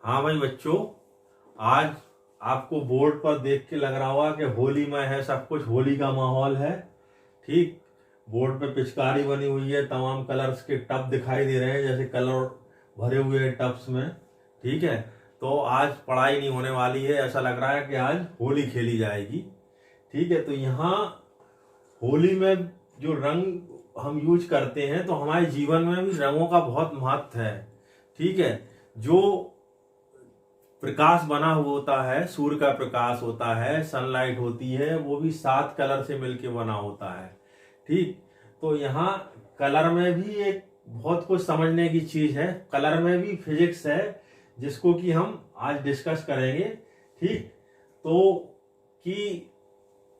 हाँ भाई बच्चों, आज आपको बोर्ड पर देख के लग रहा होगा कि होली में है सब कुछ, होली का माहौल है। ठीक, बोर्ड पे पिचकारी बनी हुई है, तमाम कलर्स के टब दिखाई दे रहे हैं, जैसे कलर भरे हुए हैं टब्स में। ठीक है, तो आज पढ़ाई नहीं होने वाली है, ऐसा लग रहा है कि आज होली खेली जाएगी। ठीक है, तो यहाँ होली में जो रंग हम यूज करते हैं, तो हमारे जीवन में भी रंगों का बहुत महत्व है। ठीक है, जो प्रकाश बना हुआ होता है, सूर्य का प्रकाश होता है, सनलाइट होती है, वो भी 7 कलर से मिलके बना होता है। ठीक, तो यहाँ कलर में भी एक बहुत कुछ समझने की चीज है, कलर में भी फिजिक्स है, जिसको कि हम आज डिस्कस करेंगे। ठीक, तो कि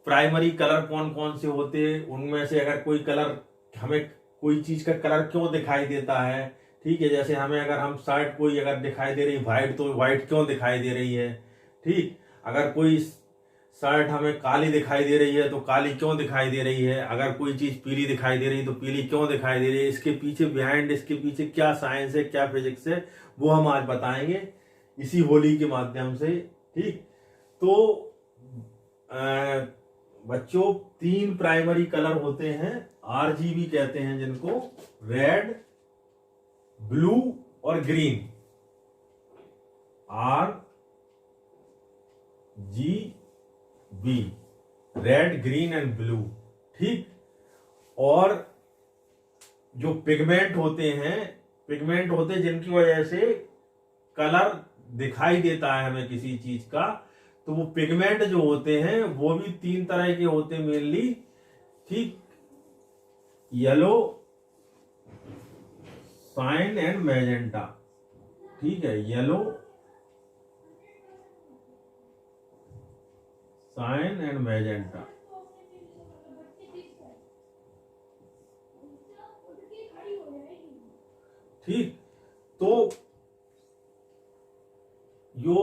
प्राइमरी कलर कौन कौन से होते हैं, उनमें से अगर कोई कलर हमें, कोई चीज का कलर क्यों दिखाई देता है। ठीक है, जैसे हमें अगर हम शर्ट कोई अगर दिखाई दे रही व्हाइट, तो व्हाइट क्यों दिखाई दे रही है। ठीक, अगर कोई शर्ट हमें काली दिखाई दे रही है, तो काली क्यों दिखाई दे रही है। अगर कोई चीज पीली दिखाई दे रही है, तो पीली क्यों दिखाई दे रही है। इसके पीछे बिहाइंड, इसके पीछे क्या साइंस है, क्या फिजिक्स है, वो हम आज बताएंगे इसी होली के माध्यम से। ठीक, तो बच्चों 3 प्राइमरी कलर होते हैं, RGB कहते हैं जिनको, रेड, ब्लू और green. RGB, red, green and blue. ठीक, और जो पिगमेंट होते हैं जिनकी वजह से कलर दिखाई देता है हमें किसी चीज का, तो वो पिगमेंट जो होते हैं वो भी 3 तरह के होते हैं मेनली। ठीक, येलो, साइन एंड मैजेंटा। ठीक है, येलो, साइन एंड मैजेंटा। ठीक, तो जो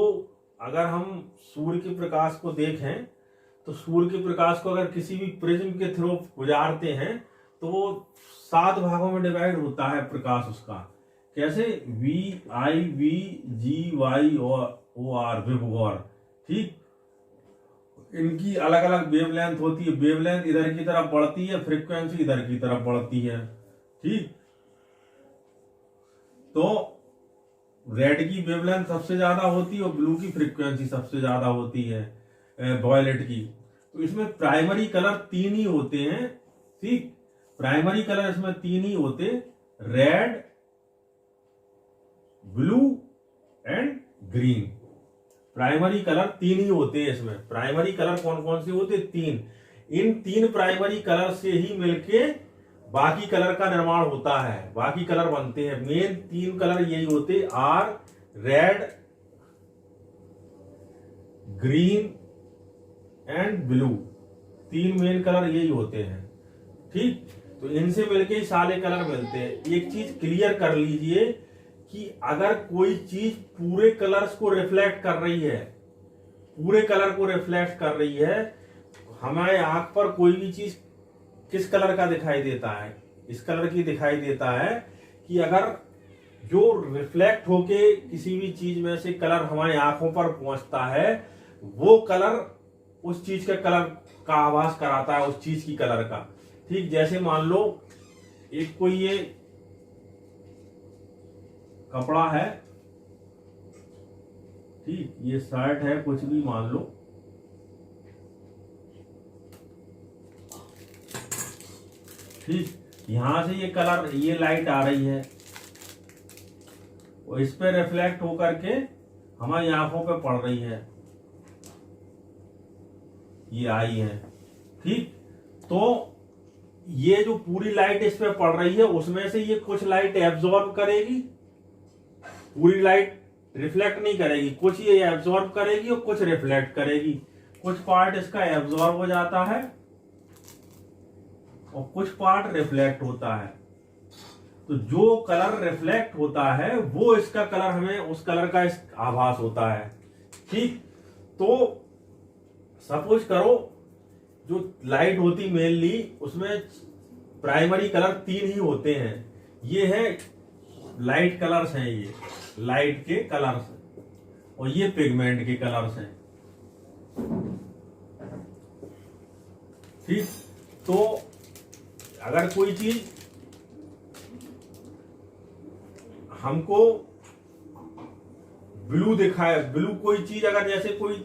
अगर हम सूर्य के प्रकाश को देखें, तो सूर्य के प्रकाश को अगर किसी भी प्रिज्म के थ्रू गुजारते हैं, तो वो 7 भागों में डिवाइड होता है प्रकाश उसका। कैसे, VIVGYOR, विबगौर। ठीक, इनकी अलग अलग वेवलेंथ होती है, वेवलेंथ इधर की तरफ बढ़ती है, फ्रीक्वेंसी इधर की तरफ बढ़ती है। ठीक, तो रेड की वेवलेंथ सबसे ज्यादा होती है और ब्लू की फ्रीक्वेंसी सबसे ज्यादा होती है, वॉयलेट की। तो इसमें प्राइमरी कलर 3 ही होते हैं। ठीक, प्राइमरी कलर इसमें 3 ही होते, red, blue and green. Primary colour 3 ही होते हैं इसमें। प्राइमरी कलर कौन कौन से होते, 3। इन 3 प्राइमरी कलर से ही मिलके बाकी कलर का निर्माण होता है, बाकी कलर बनते हैं। मेन 3 कलर यही होते, red, green and blue. 3 main colour यही होते हैं। ठीक, तो इनसे मिलके ही सारे कलर मिलते हैं। एक चीज क्लियर कर लीजिए कि अगर कोई चीज पूरे कलर्स को रिफ्लेक्ट कर रही है, पूरे कलर को रिफ्लेक्ट कर रही है, हमारे आंख पर कोई भी चीज किस कलर का दिखाई देता है, इस कलर की दिखाई देता है। कि अगर जो रिफ्लेक्ट होके किसी भी चीज में से कलर हमारी आंखों पर पहुंचता है, वो कलर उस चीज के कलर का आभास कराता है, उस चीज की कलर का। ठीक, जैसे मान लो एक कोई ये कपड़ा है, ठीक, ये शर्ट है, कुछ भी मान लो। ठीक, यहां से ये कलर, ये लाइट आ रही है, वो इस पे रिफ्लेक्ट होकर के हमारी आंखों पे पड़ रही है, ये आई है। ठीक, तो ये जो पूरी लाइट इस पे पड़ रही है, उसमें से ये कुछ लाइट एब्जॉर्ब करेगी, पूरी लाइट रिफ्लेक्ट नहीं करेगी, कुछ ये एब्जॉर्ब करेगी और कुछ रिफ्लेक्ट करेगी। कुछ पार्ट इसका एब्जॉर्ब हो जाता है और कुछ पार्ट रिफ्लेक्ट होता है। तो जो कलर रिफ्लेक्ट होता है वो इसका कलर, हमें उस कलर का आभास होता है। ठीक, तो सपोज करो जो लाइट होती मेनली, उसमें प्राइमरी कलर 3 ही होते हैं। ये है लाइट कलर्स हैं, ये लाइट के कलर्स। और ये पिगमेंट के कलर्स हैं। ठीक, तो अगर कोई चीज हमको ब्लू दिखाए, ब्लू कोई चीज अगर जैसे कोई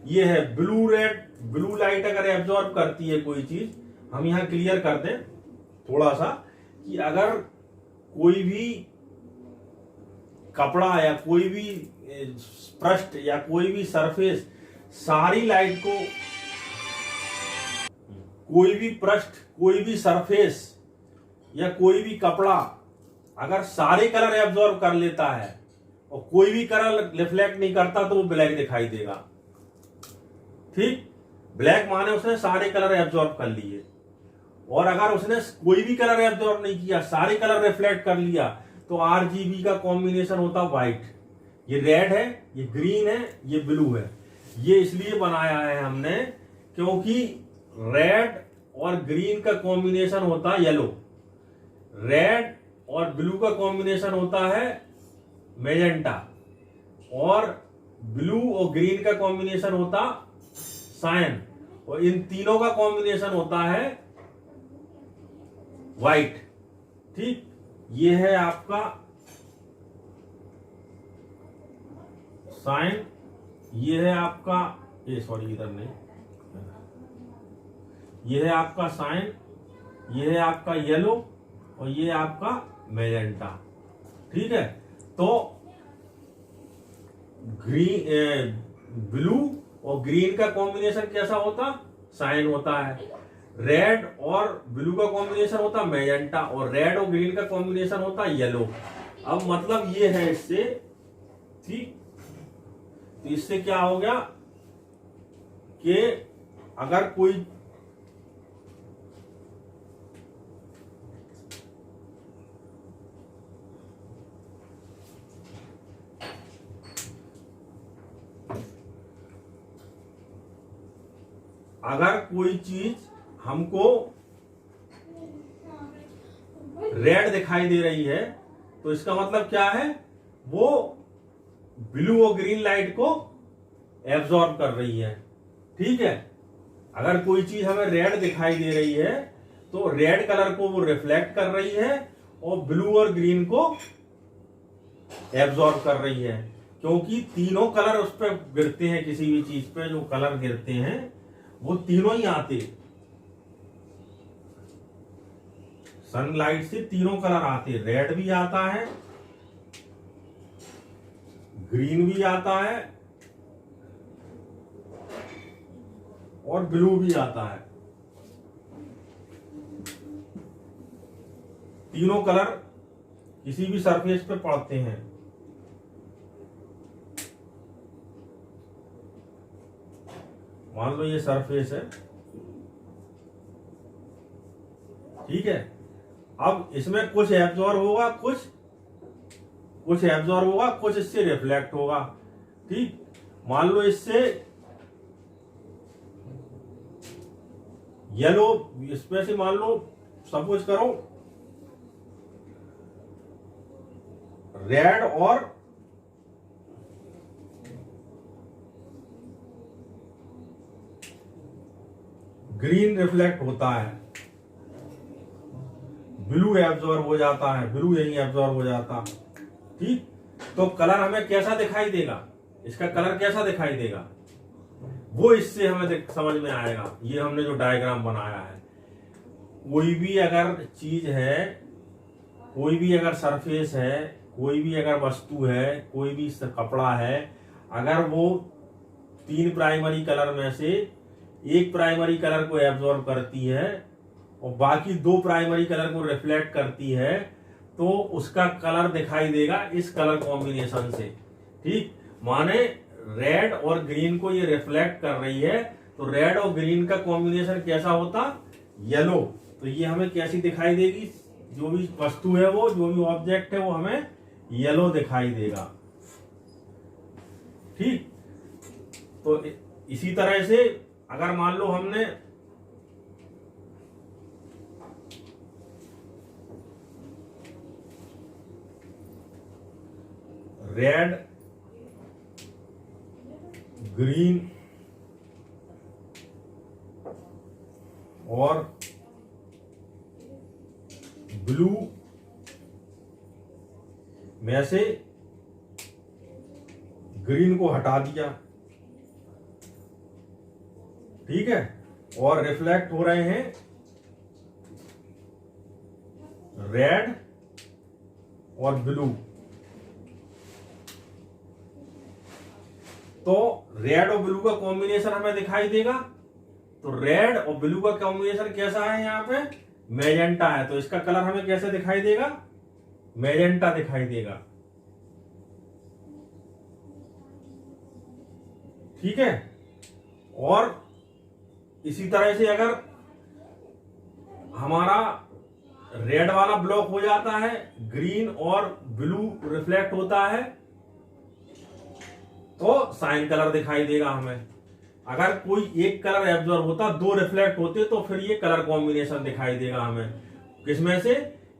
ये है ब्लू रेड, ब्लू लाइट अगर एब्जॉर्ब करती है कोई चीज, हम यहां क्लियर कर दें थोड़ा सा कि अगर कोई भी कपड़ा या कोई भी पृष्ठ या कोई भी सरफेस सारी लाइट को, कोई भी पृष्ठ, कोई भी सरफेस या कोई भी कपड़ा अगर सारे कलर एब्जॉर्ब कर लेता है और कोई भी कलर रिफ्लेक्ट नहीं करता तो वो ब्लैक दिखाई देगा। ठीक, ब्लैक माने उसने सारे कलर एब्जॉर्ब कर लिए, और अगर उसने कोई भी कलर एब्जॉर्ब नहीं किया, सारे कलर रिफ्लेक्ट कर लिया, तो आरजीबी का कॉम्बिनेशन होता व्हाइट। ये रेड है, ये ग्रीन है, ये ब्लू है। ये इसलिए बनाया है हमने क्योंकि रेड और ग्रीन का कॉम्बिनेशन होता है येलो, रेड और ब्लू का कॉम्बिनेशन होता है मैजेंटा, और ब्लू और ग्रीन का कॉम्बिनेशन होता सायन, और इन तीनों का कॉम्बिनेशन होता है व्हाइट। ठीक, ये है आपका साइन, ये है आपका, ये सॉरी इधर नहीं, ये है आपका साइन, ये है आपका येलो, और ये आपका मैजेंटा। ठीक है, तो ग्रीन, ब्लू और ग्रीन का कॉम्बिनेशन कैसा होता, साइन होता है। रेड और ब्लू का कॉम्बिनेशन होता मैजेंटा, और रेड और ग्रीन का कॉम्बिनेशन होता येलो। अब मतलब ये है इससे, ठीक, तो इससे क्या हो गया कि अगर कोई चीज हमको रेड दिखाई दे रही है तो इसका मतलब क्या है, वो ब्लू और ग्रीन लाइट को एब्जॉर्ब कर रही है। ठीक है, अगर कोई चीज हमें रेड दिखाई दे रही है तो रेड कलर को वो रिफ्लेक्ट कर रही है और ब्लू और ग्रीन को एब्जॉर्ब कर रही है, क्योंकि तीनों कलर उस पर गिरते हैं। किसी भी चीज पे जो कलर गिरते हैं वो तीनों ही आते, सनलाइट से तीनों कलर आते, रेड भी आता है, ग्रीन भी आता है, और ब्लू भी आता है। तीनों कलर किसी भी सरफेस पे पड़ते हैं। मान लो ये सरफेस है, ठीक है, अब इसमें कुछ एब्जॉर्ब होगा, कुछ एब्जॉर्ब होगा, कुछ इससे रिफ्लेक्ट होगा। ठीक, मान लो इससे येलो, इसमें से मान लो सपोज करो रेड और ग्रीन रिफ्लेक्ट होता है, ब्लू एब्जॉर्ब हो जाता है, ब्लू यही एब्जॉर्ब हो जाता। ठीक, तो कलर हमें कैसा दिखाई देगा, इसका कलर कैसा दिखाई देगा वो इससे हमें समझ में आएगा। ये हमने जो डायग्राम बनाया है, कोई भी अगर चीज है, कोई भी अगर सरफेस है, कोई भी अगर वस्तु है, कोई भी कपड़ा है, अगर वो 3 प्राइमरी कलर में से एक प्राइमरी कलर को एब्जॉर्ब करती है और बाकी 2 प्राइमरी कलर को रिफ्लेक्ट करती है, तो उसका कलर दिखाई देगा इस कलर कॉम्बिनेशन से। ठीक, माने रेड और ग्रीन को ये रिफ्लेक्ट कर रही है, तो रेड और ग्रीन का कॉम्बिनेशन कैसा होता, येलो। तो ये हमें कैसी दिखाई देगी, जो भी वस्तु है, वो जो भी ऑब्जेक्ट है वो हमें येलो दिखाई देगा। ठीक, तो इसी तरह से अगर मान लो हमने रेड ग्रीन और ब्लू में से ग्रीन को हटा दिया, ठीक है, और रिफ्लेक्ट हो रहे हैं रेड और ब्लू। तो रेड और ब्लू का कॉम्बिनेशन हमें दिखाई देगा। तो रेड और ब्लू का कॉम्बिनेशन कैसा है, यहाँ पे मैजेंटा है, तो इसका कलर हमें कैसे दिखाई देगा, मैजेंटा दिखाई देगा, ठीक है। और इसी तरह से अगर हमारा रेड वाला ब्लॉक हो जाता है, ग्रीन और ब्लू रिफ्लेक्ट होता है, तो साइन कलर दिखाई देगा हमें। अगर कोई एक कलर एब्जॉर्ब होता, दो रिफ्लेक्ट होते, तो फिर ये कलर कॉम्बिनेशन दिखाई देगा हमें, किसमें से,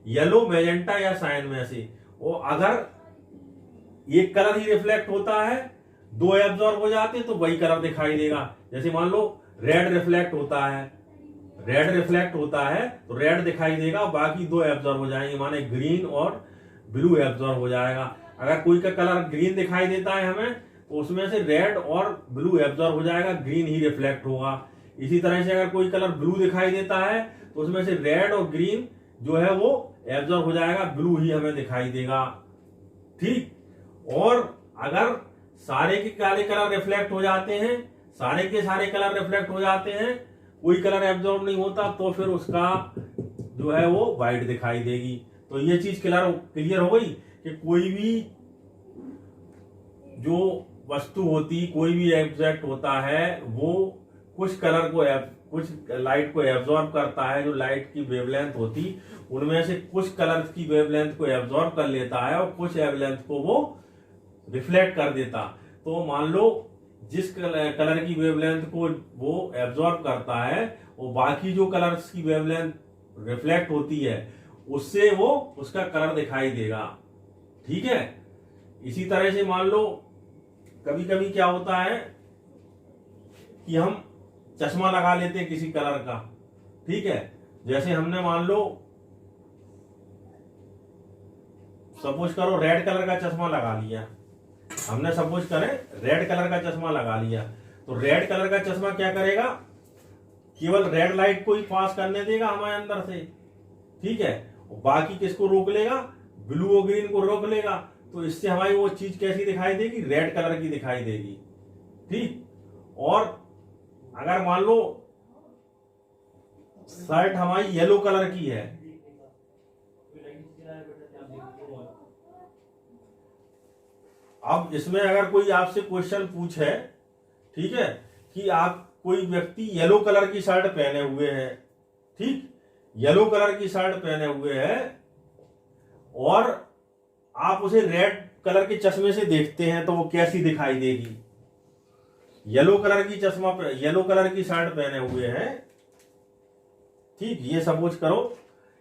येलो, मैजेंटा या साइन में से। और अगर एक कलर ही रिफ्लेक्ट होता है, दो एब्जॉर्ब हो जाते, तो वही कलर दिखाई देगा। जैसे मान लो रेड रिफ्लेक्ट होता है, रेड रिफ्लेक्ट होता है तो रेड दिखाई देगा, बाकी दो एब्जॉर्ब हो जाएंगे, माने ग्रीन और ब्लू एब्जॉर्ब हो जाएगा। अगर कोई का कलर ग्रीन दिखाई देता है हमें, तो उसमें से रेड और ब्लू एब्जॉर्ब हो जाएगा, ग्रीन ही रिफ्लेक्ट होगा। इसी तरह से अगर कोई कलर ब्लू दिखाई देता है, तो उसमें से रेड और ग्रीन जो है वो एब्जॉर्ब हो जाएगा, ब्लू ही हमें दिखाई देगा, ठीक। और अगर सारे के काले कलर रिफ्लेक्ट हो जाते हैं, सारे के सारे कलर रिफ्लेक्ट हो जाते हैं, कोई कलर एब्जॉर्ब नहीं होता, तो फिर उसका जो है वो व्हाइट दिखाई देगी। तो ये चीज क्लियर हो गई कि कोई भी जो वस्तु होती, कोई भी ऑब्जेक्ट होता है, वो कुछ कलर को कुछ लाइट को एब्जॉर्ब करता है, जो लाइट की वेवलेंथ होती उनमें से कुछ कलर की वेवलेंथ को एब्जॉर्ब कर लेता है और कुछ वेवलेंथ को वो रिफ्लेक्ट कर देता। तो मान लो जिस कलर की वेवलेंथ को वो एब्जॉर्ब करता है, वो बाकी जो कलर्स की वेवलेंथ रिफ्लेक्ट होती है उससे वो उसका कलर दिखाई देगा, ठीक है। इसी तरह से मान लो कभी कभी क्या होता है कि हम चश्मा लगा लेते हैं किसी कलर का, ठीक है। जैसे हमने मान लो सपोज करो रेड कलर का चश्मा लगा लिया, हमने सपोज करें रेड कलर का चश्मा लगा लिया, तो रेड कलर का चश्मा क्या करेगा, केवल रेड लाइट को ही पास करने देगा हमारे अंदर से, ठीक है। बाकी किसको रोक लेगा, ब्लू और ग्रीन को रोक लेगा। तो इससे हमारी वो चीज कैसी दिखाई देगी, रेड कलर की दिखाई देगी, ठीक। और अगर मान लो शर्ट हमारी येलो कलर की है, अब इसमें अगर कोई आपसे क्वेश्चन पूछे, ठीक है, कि आप कोई व्यक्ति येलो कलर की शर्ट पहने हुए है, ठीक, येलो कलर की शर्ट पहने हुए है, और आप उसे रेड कलर के चश्मे से देखते हैं, तो वो कैसी दिखाई देगी। येलो कलर की चश्मा, येलो कलर की शर्ट पहने हुए हैं, ठीक, ये सपोज करो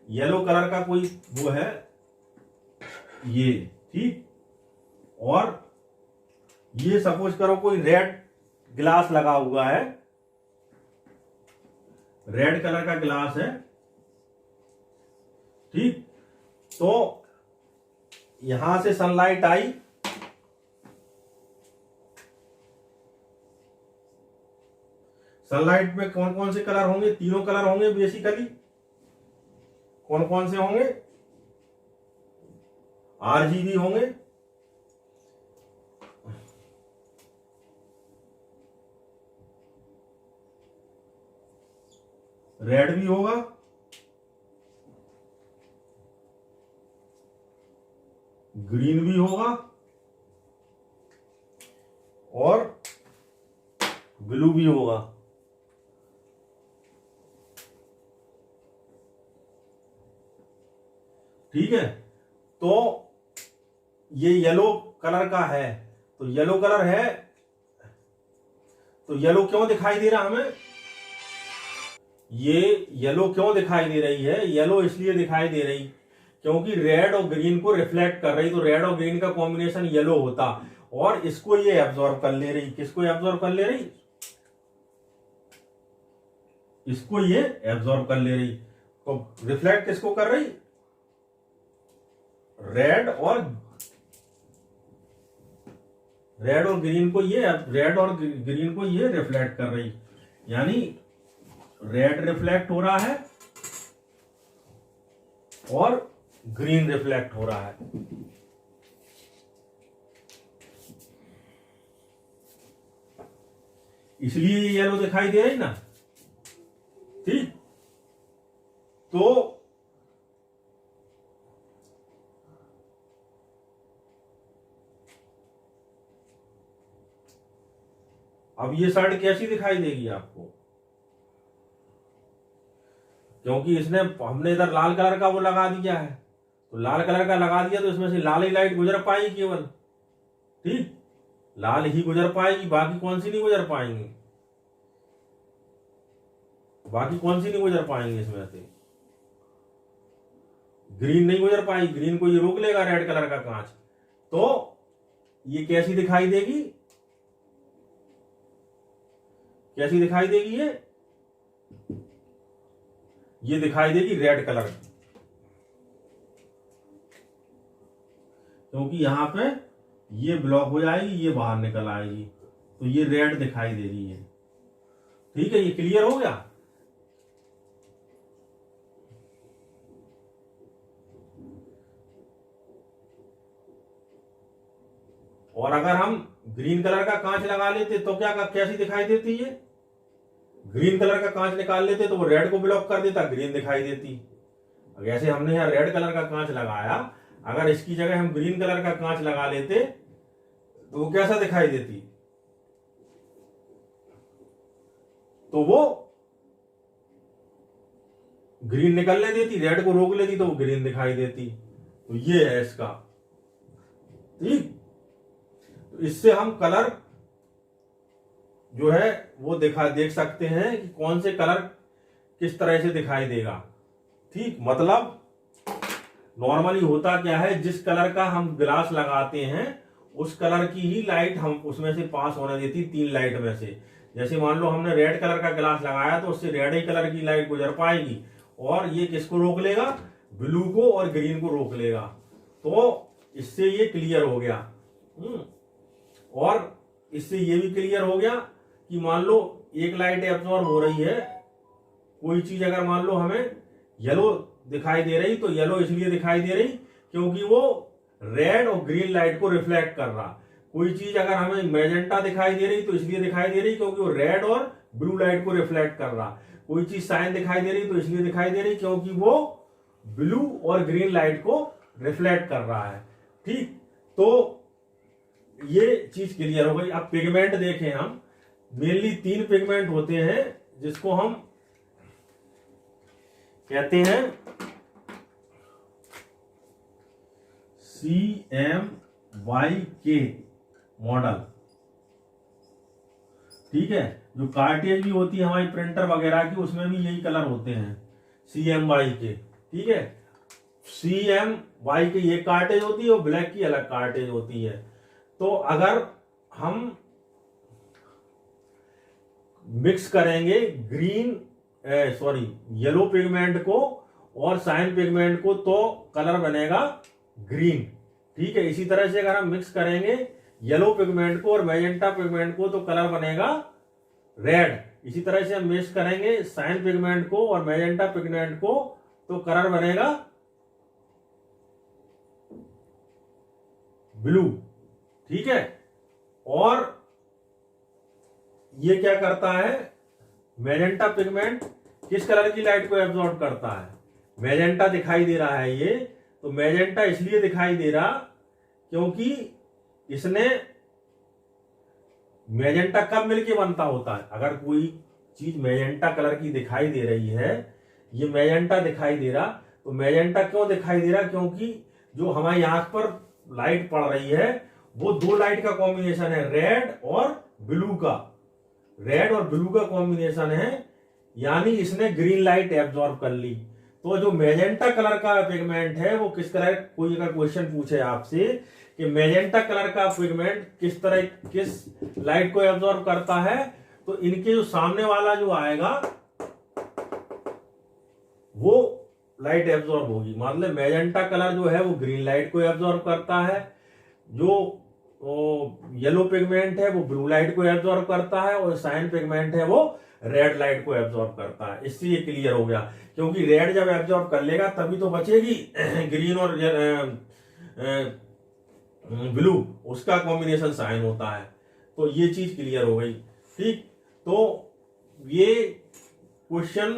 येलो कलर का कोई वो है ये, ठीक, और ये सपोज करो कोई रेड ग्लास लगा हुआ है, रेड कलर का ग्लास है, ठीक। तो यहां से सनलाइट आई, सनलाइट में कौन कौन से कलर होंगे, तीनों कलर होंगे बेसिकली। कौन कौन से होंगे, आरजीबी होंगे, रेड भी होगा, ग्रीन भी होगा, और ब्लू भी होगा, ठीक है। तो ये येलो कलर का है, तो येलो कलर है, तो येलो क्यों दिखाई दे रहा हमें, ये येलो क्यों दिखाई दे रही है, येलो इसलिए दिखाई दे रही क्योंकि रेड और ग्रीन को रिफ्लेक्ट कर रही, तो रेड और ग्रीन का कॉम्बिनेशन येलो होता, और इसको ये एब्जॉर्ब कर ले रही। किसको एब्जॉर्ब कर ले रही? इसको ये एब्जॉर्ब कर ले रही। तो रिफ्लेक्ट किसको कर रही? रेड और ग्रीन को ये रिफ्लेक्ट कर रही। यानी रेड रिफ्लेक्ट हो रहा है और ग्रीन रिफ्लेक्ट हो रहा है। इसलिए ये येलो दिखाई दे रही ना। ठीक, तो अब ये शर्ट कैसी दिखाई देगी आपको? क्योंकि हमने इधर लाल कलर का वो लगा दिया है, तो लाल कलर का लगा दिया तो इसमें से लाल ही लाइट गुजर पाएगी केवल। ठीक, लाल ही गुजर पाएगी, बाकी कौन सी नहीं गुजर पाएंगी? इसमें से ग्रीन नहीं गुजर पाएगी। ग्रीन को ये रोक लेगा रेड कलर का कांच। तो ये कैसी दिखाई देगी? ये दिखाई देगी रेड कलर की, क्योंकि यहां पे ये ब्लॉक हो जाएगी, ये बाहर निकल आएगी, तो ये रेड दिखाई दे रही है। ठीक है, ये क्लियर हो गया। और अगर हम ग्रीन कलर का कांच लगा लेते तो कैसी दिखाई देती है? ग्रीन कलर का कांच निकाल लेते तो वो रेड को ब्लॉक कर देता, ग्रीन दिखाई देती। जैसे हमने यहाँ रेड कलर का कांच लगाया, अगर इसकी जगह हम ग्रीन कलर का कांच लगा लेते तो वो कैसा दिखाई देती? तो वो ग्रीन निकलने देती, रेड को रोक लेती तो वो ग्रीन दिखाई देती। तो ये है इसका। ठीक, तो इससे हम कलर जो है वो देख सकते हैं कि कौन से कलर किस तरह से दिखाई देगा। ठीक, मतलब नॉर्मली होता क्या है, जिस कलर का हम ग्लास लगाते हैं उस कलर की ही लाइट हम उसमें से पास होने देती, 3 लाइट में से। जैसे मान लो हमने रेड कलर का ग्लास लगाया तो उससे रेड ही कलर की लाइट गुजर पाएगी, और ये किसको रोक लेगा? ब्लू को और ग्रीन को रोक लेगा। तो इससे ये क्लियर हो गया। और इससे ये भी क्लियर हो गया कि मान लो एक लाइट एब्जॉर्ब हो रही है, कोई चीज अगर मान लो हमें येलो दिखाई दे रही, तो येलो इसलिए दिखाई दे रही क्योंकि वो रेड और ग्रीन लाइट को रिफ्लेक्ट कर रहा। कोई चीज अगर हमें मैजेंटा दिखाई दे रही तो इसलिए दिखाई दे रही क्योंकि वो रेड और ब्लू लाइट को रिफ्लेक्ट कर रहा। कोई चीज साइन दिखाई दे रही तो इसलिए दिखाई दे रही क्योंकि वो ब्लू और ग्रीन लाइट को रिफ्लेक्ट कर रहा है। ठीक, तो ये चीज क्लियर हो गई। अब पिगमेंट देखें हम, मेनली 3 पिगमेंट होते हैं जिसको हम कहते हैं CMYK मॉडल। ठीक है, जो कार्टेज भी होती है हमारी प्रिंटर वगैरह की, उसमें भी यही कलर होते हैं, CMYK। ठीक है, CMYK ये कार्टेज होती है और ब्लैक की अलग कार्टेज होती है। तो अगर हम मिक्स करेंगे येलो पिगमेंट को और साइन पिगमेंट को तो कलर बनेगा ग्रीन। ठीक है, इसी तरह से अगर हम मिक्स करेंगे येलो पिगमेंट को और मैजेंटा पिगमेंट को तो कलर बनेगा रेड। इसी तरह से हम मिक्स करेंगे साइन पिगमेंट को और मैजेंटा पिगमेंट को तो कलर बनेगा ब्लू। ठीक है, और ये क्या करता है, मैजेंटा पिगमेंट किस कलर की लाइट को एब्जॉर्ब करता है? मैजेंटा दिखाई दे रहा है ये, तो मैजेंटा इसलिए दिखाई दे रहा क्योंकि इसने मैजेंटा कब मिलके बनता होता है? अगर कोई चीज मैजेंटा कलर की दिखाई दे रही है, ये मैजेंटा दिखाई दे रहा, तो मैजेंटा क्यों दिखाई दे रहा? क्योंकि जो हमारी आंख पर लाइट पड़ रही है वो 2 लाइट का कॉम्बिनेशन है, रेड और ब्लू का कॉम्बिनेशन है, यानी इसने ग्रीन लाइट एब्जॉर्ब कर ली। तो जो मैजेंटा कलर का पिगमेंट है वो किस कलर, कोई अगर क्वेश्चन पूछे आपसे कि मैजेंटा कलर का पिगमेंट किस तरह किस लाइट को एब्जॉर्ब करता है, तो इनके जो सामने वाला जो आएगा वो लाइट एब्जॉर्ब होगी। मतलब मैजेंटा कलर जो है वो ग्रीन लाइट को एब्जॉर्ब करता है, जो येलो पिगमेंट है वो ब्लू लाइट को एब्जॉर्ब करता है, और साइन पिगमेंट है वो रेड लाइट को एब्जॉर्ब करता है। इससे ये क्लियर हो गया, क्योंकि रेड जब एब्जॉर्ब कर लेगा तभी तो बचेगी ग्रीन और ब्लू, उसका कॉम्बिनेशन साइन होता है। तो ये चीज क्लियर हो गई। ठीक, तो ये क्वेश्चन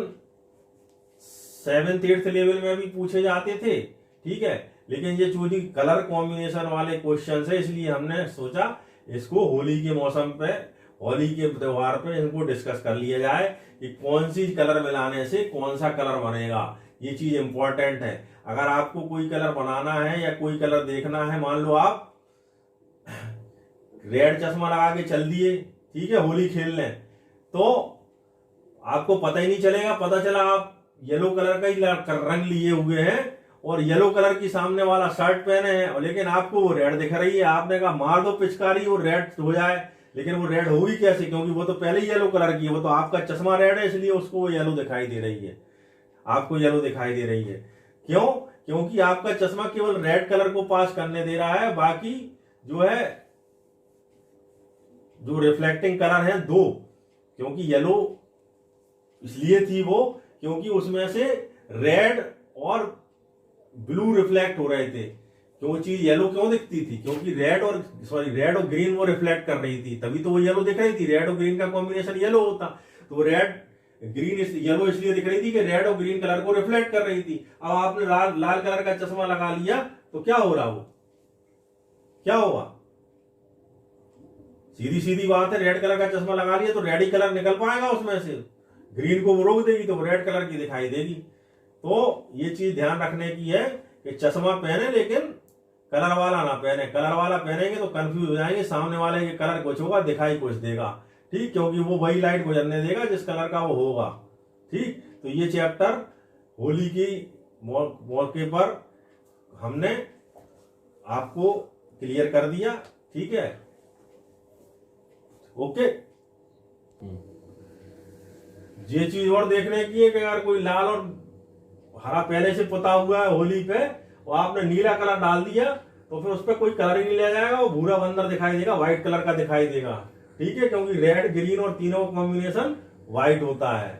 7th 8th लेवल में भी पूछे जाते थे। ठीक है, लेकिन ये चूंकि कलर कॉम्बिनेशन वाले क्वेश्चन है, इसलिए हमने सोचा इसको होली के मौसम पे, होली के त्योहार पे इनको डिस्कस कर लिया जाए कि कौन सी कलर मिलाने से कौन सा कलर बनेगा। ये चीज इंपॉर्टेंट है। अगर आपको कोई कलर बनाना है या कोई कलर देखना है, मान लो आप रेड चश्मा लगा के चल दिए, ठीक है, होली खेल लें, तो आपको पता ही नहीं चलेगा। पता चला आप येलो कलर का ही रंग लिए हुए हैं और येलो कलर की सामने वाला शर्ट पहने हैं, लेकिन आपको वो रेड दिख रही है। आपने कहा मार दो पिचकारी वो रेड हो जाए, लेकिन वो रेड होगी कैसे, क्योंकि वो तो पहले ही येलो कलर की है। वो तो आपका चश्मा रेड है, इसलिए उसको वो येलो दिखाई दे रही है, आपको येलो दिखाई दे रही है। क्यों? क्योंकि आपका चश्मा केवल रेड कलर को पास करने दे रहा है, बाकी जो है जो रिफ्लेक्टिंग कलर है दो, क्योंकि येलो इसलिए थी वो क्योंकि उसमें से रेड और ब्लू रिफ्लेक्ट हो रहे थे। क्यों चीज येलो क्यों दिखती थी? क्योंकि रेड और ग्रीन वो रिफ्लेक्ट कर रही थी, तभी तो वो येलो दिख रही थी। रेड और ग्रीन का कॉम्बिनेशन येलो होता, तो रेड ग्रीन येलो इसलिए दिख रही थी कि रेड और ग्रीन कलर को रिफ्लेक्ट कर रही थी। अब आपने लाल कलर का चश्मा लगा लिया तो क्या हो रहा, वो क्या होगा? सीधी सीधी बात है, रेड कलर का चश्मा लगा लिया तो रेड ही कलर निकल पाएगा उसमें से, ग्रीन को वो रोक देगी तो वो रेड कलर की दिखाई देगी। तो ये चीज ध्यान रखने की है कि चश्मा पहने लेकिन कलर वाला ना पहने। कलर वाला पहनेंगे तो कंफ्यूज हो जाएंगे, सामने वाले के कलर कुछ होगा, दिखाई कुछ देगा। ठीक, क्योंकि वो वही लाइट गुजरने देगा जिस कलर का वो होगा। ठीक, तो ये चैप्टर होली की मौके पर हमने आपको क्लियर कर दिया। ठीक है, ओके। ये चीज और देखने की है कि अगर कोई लाल और हरा पहले से पुता हुआ है होली पे और आपने नीला कलर डाल दिया तो फिर उस पर कोई कलर ही नहीं ले जाएगा, वो भूरा बंदर दिखाई देगा, व्हाइट कलर का दिखाई देगा। ठीक है, क्योंकि रेड ग्रीन और तीनों का कॉम्बिनेशन व्हाइट होता है।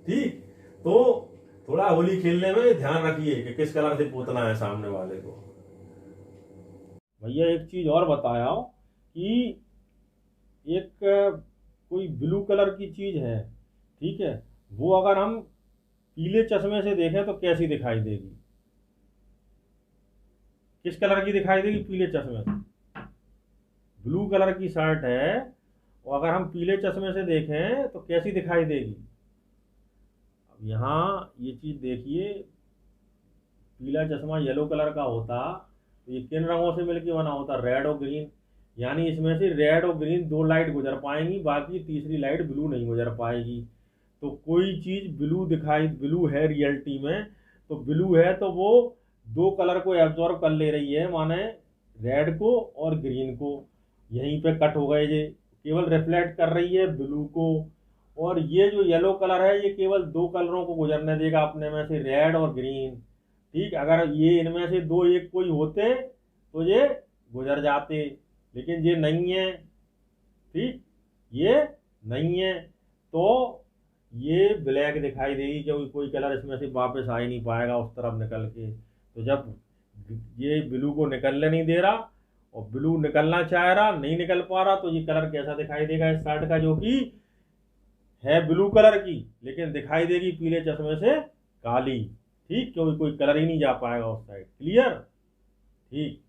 ठीक, तो थोड़ा होली खेलने में ध्यान रखिए कि किस कलर से पोतना है सामने वाले को। भैया एक चीज और बताया कि एक कोई ब्लू कलर की चीज है, ठीक है, वो अगर हम पीले चश्मे से देखें तो कैसी दिखाई देगी? किस कलर की दिखाई देगी पीले चश्मे से? ब्लू कलर की शर्ट है और अगर हम पीले चश्मे से देखें तो कैसी दिखाई देगी? अब यहाँ ये चीज देखिए, पीला चश्मा येलो कलर का होता तो ये किन रंगों से मिलकर बना होता? रेड और ग्रीन। यानी इसमें से रेड और ग्रीन दो लाइट गुजर पाएंगी, बाकी तीसरी लाइट ब्लू नहीं गुजर पाएगी। तो कोई चीज ब्लू है रियलिटी में, तो ब्लू है तो वो दो कलर को एब्जॉर्ब कर ले रही है, माने रेड को और ग्रीन को। यहीं पे कट हो गए, ये केवल रिफ्लेक्ट कर रही है ब्लू को। और ये जो येलो कलर है ये केवल दो कलरों को गुजरने देगा अपने में से, रेड और ग्रीन। ठीक, अगर ये इनमें से दो एक कोई होते तो ये गुजर जाते, लेकिन ये नहीं है। ठीक, ये नहीं है तो ये ब्लैक दिखाई देगी, क्योंकि कोई कलर इसमें से वापस आ ही नहीं पाएगा उस तरफ निकल के। तो जब ये ब्लू को निकलने नहीं दे रहा और ब्लू निकलना चाह रहा, नहीं निकल पा रहा, तो ये कलर कैसा दिखाई देगा इस शर्ट का, जो कि है ब्लू कलर की लेकिन दिखाई देगी पीले चश्मे से काली। ठीक, क्योंकि कोई कलर ही नहीं जा पाएगा उस साइड। क्लियर? ठीक।